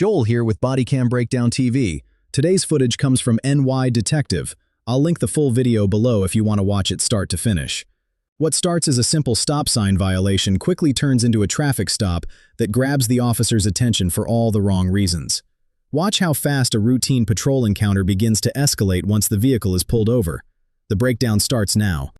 Joel here with Bodycam Breakdown TV. Today's footage comes from NY Detective. I'll link the full video below if you want to watch it start to finish. What starts as a simple stop sign violation quickly turns into a traffic stop that grabs the officer's attention for all the wrong reasons. Watch how fast a routine patrol encounter begins to escalate once the vehicle is pulled over. The breakdown starts now.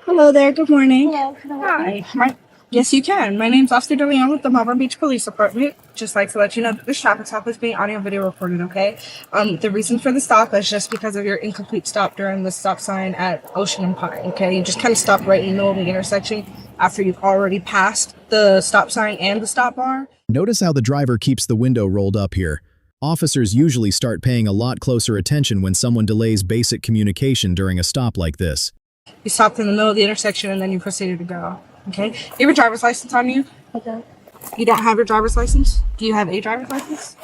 Hello there, good morning. Hello, Hi. Yes, you can. My name's Officer DeLeon with the Malvern Beach Police Department. Just like to let you know that this traffic stop is being audio and video recorded, okay? The reason for the stop is just because of your incomplete stop during the stop sign at Ocean and Pine, okay? You just kind of stopped right in the middle of the intersection after you've already passed the stop sign and the stop bar. Notice how the driver keeps the window rolled up here. Officers usually start paying a lot closer attention when someone delays basic communication during a stop like this. You stopped in the middle of the intersection and then you proceeded to go. Okay. You have a driver's license on you? I don't. You don't have your driver's license? Do you have a driver's license?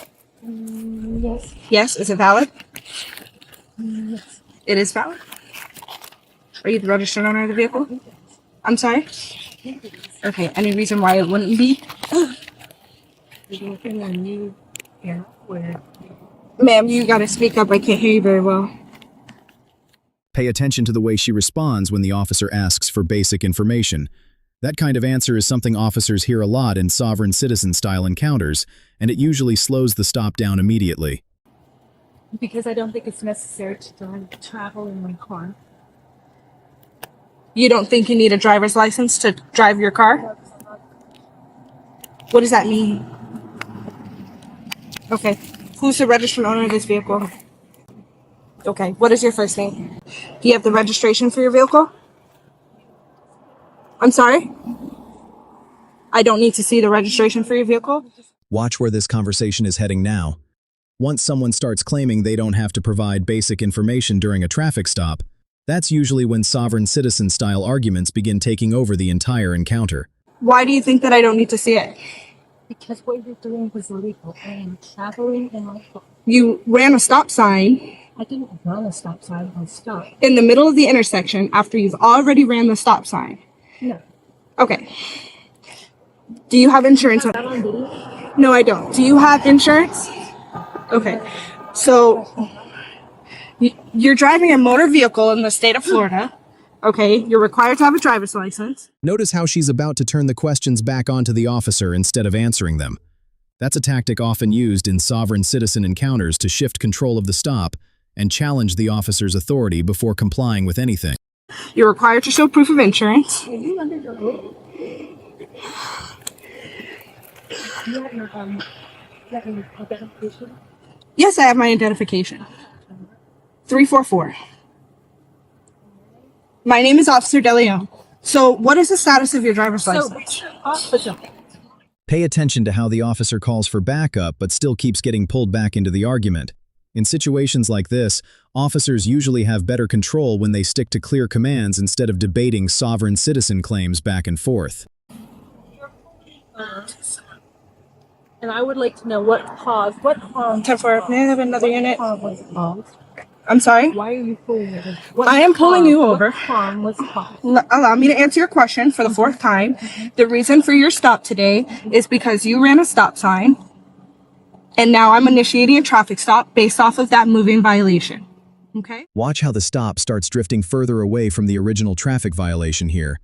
Yes. Yes. Is it valid? Yes. It is valid. Are you the registered owner of the vehicle? I'm sorry? Okay. Any reason why it wouldn't be? Ma'am, you gotta speak up. I can't hear you very well. Pay attention to the way she responds when the officer asks for basic information. That kind of answer is something officers hear a lot in sovereign citizen-style encounters, and it usually slows the stop down immediately. Because I don't think it's necessary to travel in my car. You don't think you need a driver's license to drive your car? What does that mean? Okay. Who's the registered owner of this vehicle? Okay. What is your first name? Do you have the registration for your vehicle? I'm sorry? I don't need to see the registration for your vehicle? Watch where this conversation is heading now. Once someone starts claiming they don't have to provide basic information during a traffic stop, that's usually when sovereign citizen-style arguments begin taking over the entire encounter. Why do you think that I don't need to see it? Because what you're doing was illegal. I am traveling in my car. You ran a stop sign I didn't run a stop sign. I stopped. in the middle of the intersection after you've already ran the stop sign. No. Okay. Do you have insurance? Is that on video? No, I don't. Do you have insurance? Okay. So you're driving a motor vehicle in the state of Florida. Okay. You're required to have a driver's license. Notice how she's about to turn the questions back onto the officer instead of answering them. That's a tactic often used in sovereign citizen encounters to shift control of the stop and challenge the officer's authority before complying with anything. You're required to show proof of insurance. Are you under your oath? You have your identification? Yes, I have my identification. 344. My name is Officer DeLeon. So what is the status of your driver's license? Officer. Pay attention to how the officer calls for backup but still keeps getting pulled back into the argument. In situations like this, officers usually have better control when they stick to clear commands instead of debating sovereign citizen claims back and forth. And I would like to know what caused, what harm. 10-4. May I have another unit? Harm was caused. I'm sorry? Why are you pulling me over? I am pulling you over. What harm was caused? Allow me to answer your question for the fourth time. The reason for your stop today is because you ran a stop sign, and now I'm initiating a traffic stop based off of that moving violation. Okay? Watch how the stop starts drifting further away from the original traffic violation here.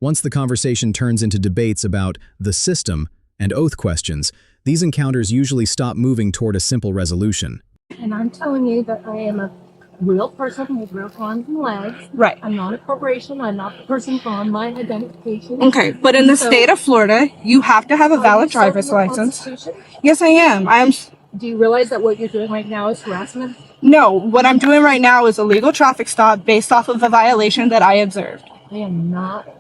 Once the conversation turns into debates about the system and oath questions, these encounters usually stop moving toward a simple resolution. And I'm telling you that I am a real person with real arms and legs. Right. I'm not a corporation. I'm not the person on my identification. Okay, but in the state of Florida, you have to have a valid driver's license. Yes, I am. Do you realize that what you're doing right now is harassment? No, what I'm doing right now is a legal traffic stop based off of a violation that I observed. I am not.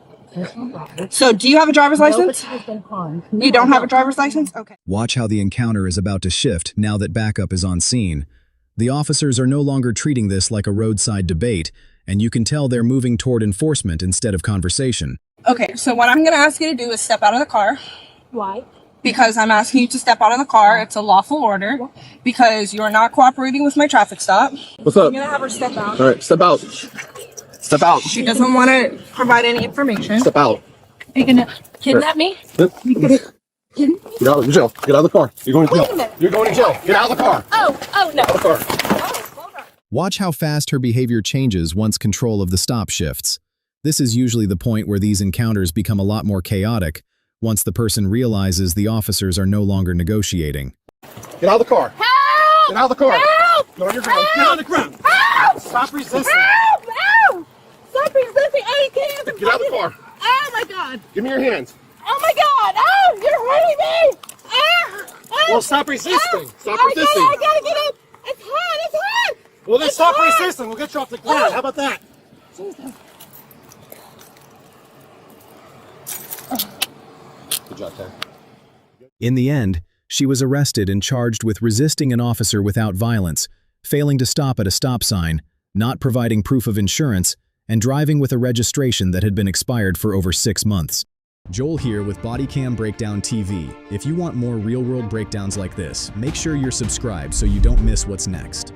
So, do you have a driver's license? Nobody has been harmed. You don't have a driver's license? Okay. Watch how the encounter is about to shift now that backup is on scene. The officers are no longer treating this like a roadside debate, and you can tell they're moving toward enforcement instead of conversation. Okay, so what I'm going to ask you to do is step out of the car. Why? Because I'm asking you to step out of the car. It's a lawful order. Because you're not cooperating with my traffic stop. What's up? I'm going to have her step out. All right, step out. Step out. She doesn't want to provide any information. Step out. Are you gonna kidnap me? Get out of jail. Get out of the car. You're going to jail. Wait a minute. You're going to jail. Get out of the car. Oh no. Out of the car. Oh, hold on. Watch how fast her behavior changes once control of the stop shifts. This is usually the point where these encounters become a lot more chaotic, once the person realizes the officers are no longer negotiating. Get out of the car. Help! Get out of the car. Help! Get on your ground. Get on the ground. Help! Stop resisting. Help! Help! Stop resisting! Oh, you can't even Get out of the car. Oh my god! Give me your hands. Oh my god! Oh, you're hurting me! Oh! Well, stop resisting. Oh! Stop I resisting. gotta get in! It's hot! It's hot! Well, then It's stop hot! resisting. We'll get you off the ground. How about that? Jesus. Good job, Ted. In the end, she was arrested and charged with resisting an officer without violence, failing to stop at a stop sign, not providing proof of insurance, and driving with a registration that had been expired for over 6 months. Joel here with Bodycam Breakdown TV. If you want more real-world breakdowns like this, make sure you're subscribed so you don't miss what's next.